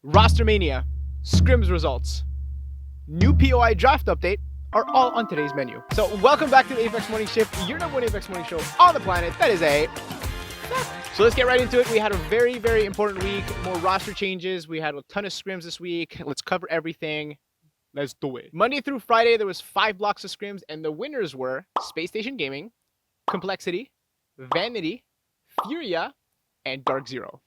ROSTERMANIA, Scrims Results, new POI Draft update are all on today's menu. So welcome back to the Apex Morning Shift, your number one Apex Morning Show on the planet. That is a... So let's get right into it. We had a very, very important week. More roster changes. We had a ton of scrims this week. Let's cover everything. Let's do it. Monday through Friday, there was 5 blocks of scrims, and the winners were Space Station Gaming, Complexity, Vanity, Furia, and Dark Zero.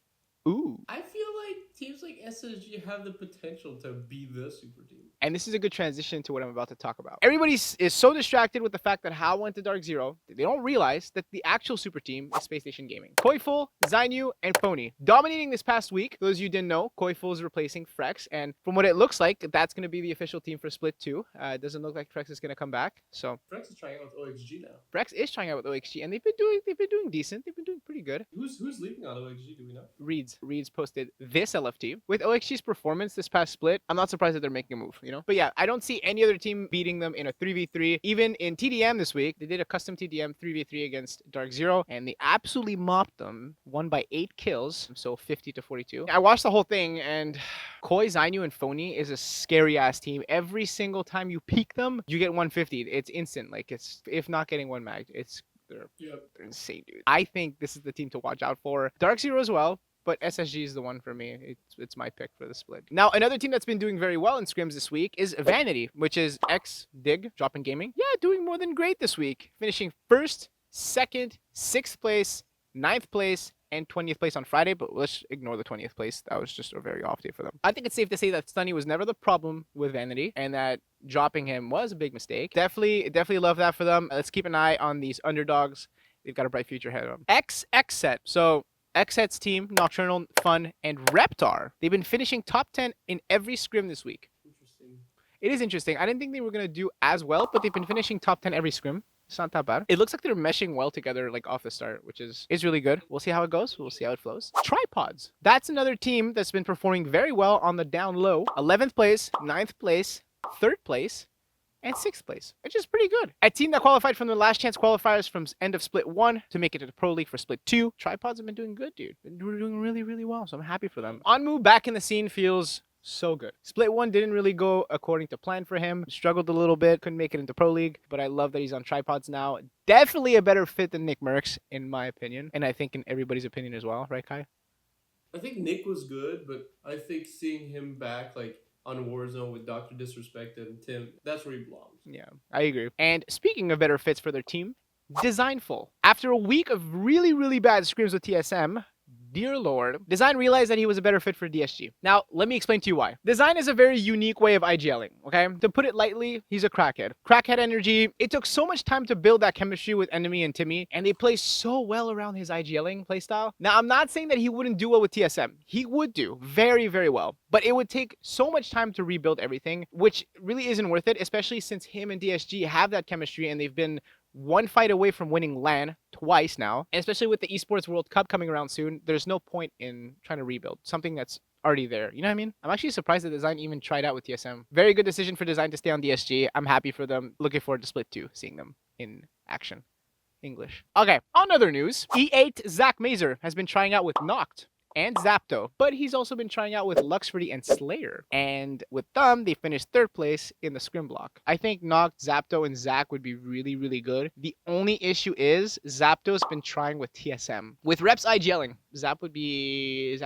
Ooh. I feel like teams like SSG have the potential to be the super team. And this is a good transition to what I'm about to talk about. Everybody is so distracted with the fact that Hal went to Dark Zero, they don't realize that the actual super team is Space Station Gaming. Koiful, Zainu, and Phony. Dominating this past week, those of you who didn't know, Koiful is replacing Frex, and from what it looks like, that's going to be the official team for Split 2. It doesn't look like Frex is going to come back, so... Frex is trying out with OXG now. Frex is trying out with OXG, and they've been doing decent. They've been doing pretty good. Who's leaving on OXG, do we know? Reeds posted this LFT. With OXG's performance this past split, I'm not surprised that they're making a move, you know? But yeah, I don't see any other team beating them in a 3v3. Even in TDM this week, they did a custom TDM 3v3 against Dark Zero, and they absolutely mopped them, won by 8 kills, so 50-42. I watched the whole thing, and Koi, Zainu, and Phony is a scary-ass team. Every single time you peek them, you get 150. It's instant. Like, it's, if not getting one mag, they're insane, dude. I think this is the team to watch out for. Dark Zero as well, but SSG is the one for me. It's my pick for the split. Now, another team that's been doing very well in scrims this week is Vanity, which is ex-Dig, Dropping Gaming. Yeah, doing more than great this week. Finishing 1st, 2nd, 6th place, 9th place, and 20th place on Friday, but let's ignore the 20th place. That was just a very off day for them. I think it's safe to say that Stunny was never the problem with Vanity, and that dropping him was a big mistake. Definitely love that for them. Let's keep an eye on these underdogs. They've got a bright future ahead of them. Ex-XSET. So XSET's team, Nocturnal, Fun, and Reptar. They've been finishing top 10 in every scrim this week. Interesting. It is interesting. I didn't think they were going to do as well, but they've been finishing top 10 every scrim. It's not that bad. It looks like they're meshing well together, like off the start, which is really good. We'll see how it goes. We'll see how it flows. Tripods. That's another team that's been performing very well on the down low. 11th place, 9th place, 3rd place, and 6th place, which is pretty good. A team that qualified from the last chance qualifiers from end of split 1 to make it to the pro league for split 2. Tripods have been doing good, dude. Been doing really well, so I'm happy for them. Onmu back in the scene feels so good. Split 1 didn't really go according to plan for him. Struggled a little bit, couldn't make it into pro league, but I love that he's on Tripods now. Definitely a better fit than Nick Merckx, in my opinion, and I think in everybody's opinion as well, right, Kai? I think Nick was good, but I think seeing him back, like, on Warzone with Dr. Disrespect and Tim, that's where he belongs. Yeah, I agree. And speaking of better fits for their team, Dezignful. After a week of really bad scrims with TSM, dear Lord, Design realized that he was a better fit for DSG. Now, let me explain to you why. Design is a very unique way of IGLing, okay? To put it lightly, he's a crackhead. Crackhead energy. It took so much time to build that chemistry with Enemy and Timmy, and they play so well around his IGLing playstyle. Now, I'm not saying that he wouldn't do well with TSM. He would do very well, but it would take so much time to rebuild everything, which really isn't worth it, especially since him and DSG have that chemistry and they've been one fight away from winning LAN twice now, and especially with the Esports World Cup coming around soon, there's no point in trying to rebuild something that's already there. You know what I mean? I'm actually surprised that Design even tried out with TSM. Very good decision for Design to stay on DSG. I'm happy for them. Looking forward to Split 2, seeing them in action. English. Okay, on other news, E8 ZachMazer has been trying out with Noct and Zaptoh, but he's also been trying out with Luxferty and Slayer. And with them, they finished 3rd place in the scrim block. I think Noct, Zaptoh, and Zach would be really good. The only issue is Zaptoh's been trying with TSM. With reps IGLing, Zap would be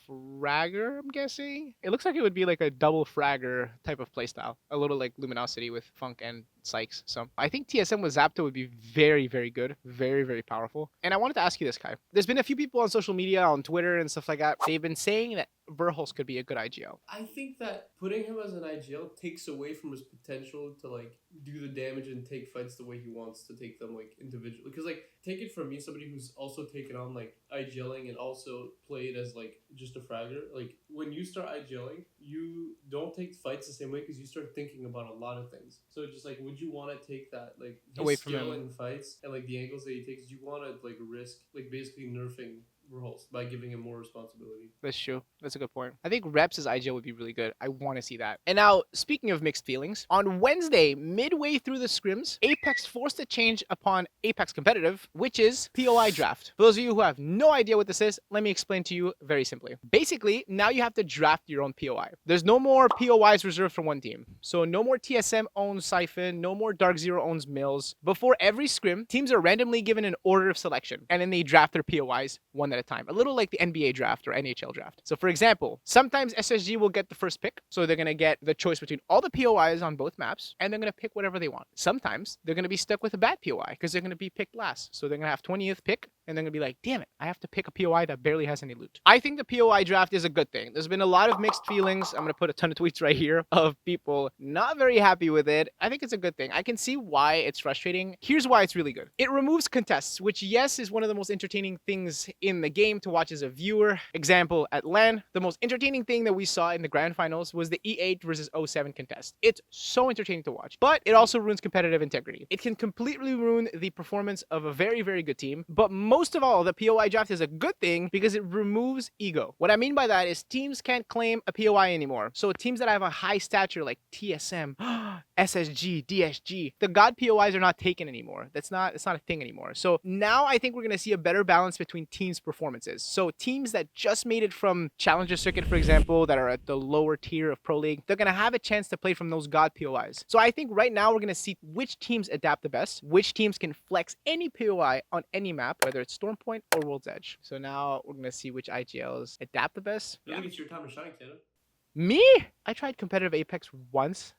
Fragger, I'm guessing? It looks like it would be like a double Fragger type of playstyle. A little like Luminosity with Funk and Sykes. So I think TSM with Zaptoh would be very good. Very powerful. And I wanted to ask you this, Kai. There's been a few people on social media, on Twitter and stuff like that. They've been saying that Verhulst could be a good IGL. I think that putting him as an IGL takes away from his potential to, like, do the damage and take fights the way he wants to take them, like, individually. Because, like, take it from me, somebody who's also taken on, like, IGLing and also played as, like, just a fragger. Like, when you start IGLing, you don't take fights the same way because you start thinking about a lot of things. So just, like, would you want to take that, like, his Away from skill him. in fights and, like, the angles that he takes, do you want to, like, risk, like, basically nerfing roles by giving him more responsibility. That's true. That's a good point. I think Reps' IGL would be really good. I want to see that. And now, speaking of mixed feelings, on Wednesday, midway through the scrims, Apex forced a change upon Apex Competitive, which is POI Draft. For those of you who have no idea what this is, let me explain to you very simply. Basically, now you have to draft your own POI. There's no more POIs reserved for one team. So no more TSM owns Siphon, no more Dark Zero owns Mills. Before every scrim, teams are randomly given an order of selection, and then they draft their POIs one at a time. A little like the NBA draft or NHL draft. So for example, sometimes SSG will get the first pick. So they're going to get the choice between all the POIs on both maps, and they're going to pick whatever they want. Sometimes they're going to be stuck with a bad POI because they're going to be picked last. So they're going to have 20th pick, and they're going to be like, damn it, I have to pick a POI that barely has any loot. I think the POI draft is a good thing. There's been a lot of mixed feelings. I'm going to put a ton of tweets right here of people not very happy with it. I think it's a good thing. I can see why it's frustrating. Here's why it's really good. It removes contests, which yes, is one of the most entertaining things in the game to watch as a viewer. Example, at LAN, the most entertaining thing that we saw in the grand finals was the E8 versus 07 contest. It's so entertaining to watch, but it also ruins competitive integrity. It can completely ruin the performance of a very, very good team. But most of all, the POI draft is a good thing because it removes ego. What I mean by that is teams can't claim a POI anymore. So teams that have a high stature like TSM, SSG, DSG, the God POIs are not taken anymore. It's not a thing anymore. So now I think we're going to see a better balance between teams' performances. So teams that just made it from Challenger Circuit, for example, that are at the lower tier of Pro League, they're going to have a chance to play from those God POIs. So I think right now we're going to see which teams adapt the best, which teams can flex any POI on any map, whether it's Stormpoint or World's Edge. So now we're going to see which IGLs adapt the best. I think it's your time to shine, Keanu. Me? I tried competitive Apex once.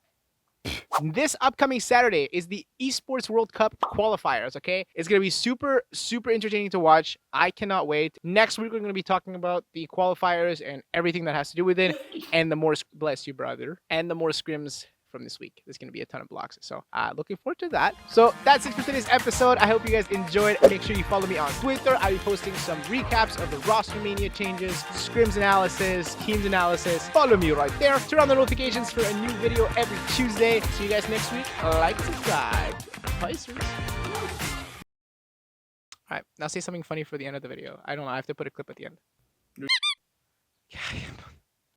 This upcoming Saturday is the Esports World Cup qualifiers, okay? It's going to be super, super entertaining to watch. I cannot wait. Next week, we're going to be talking about the qualifiers and everything that has to do with it. And the more, bless you, brother, and the more scrims from this week. There's going to be a ton of blocks. So looking forward to that. So that's it for today's episode. I hope you guys enjoyed. Make sure you follow me on Twitter. I'll be posting some recaps of the ROSTERMANIA changes, scrims analysis, teams analysis. Follow me right there. Turn on the notifications for a new video every Tuesday. See you guys next week. Like, subscribe. Peace. All right, now say something funny for the end of the video. I don't know. I have to put a clip at the end. Yeah.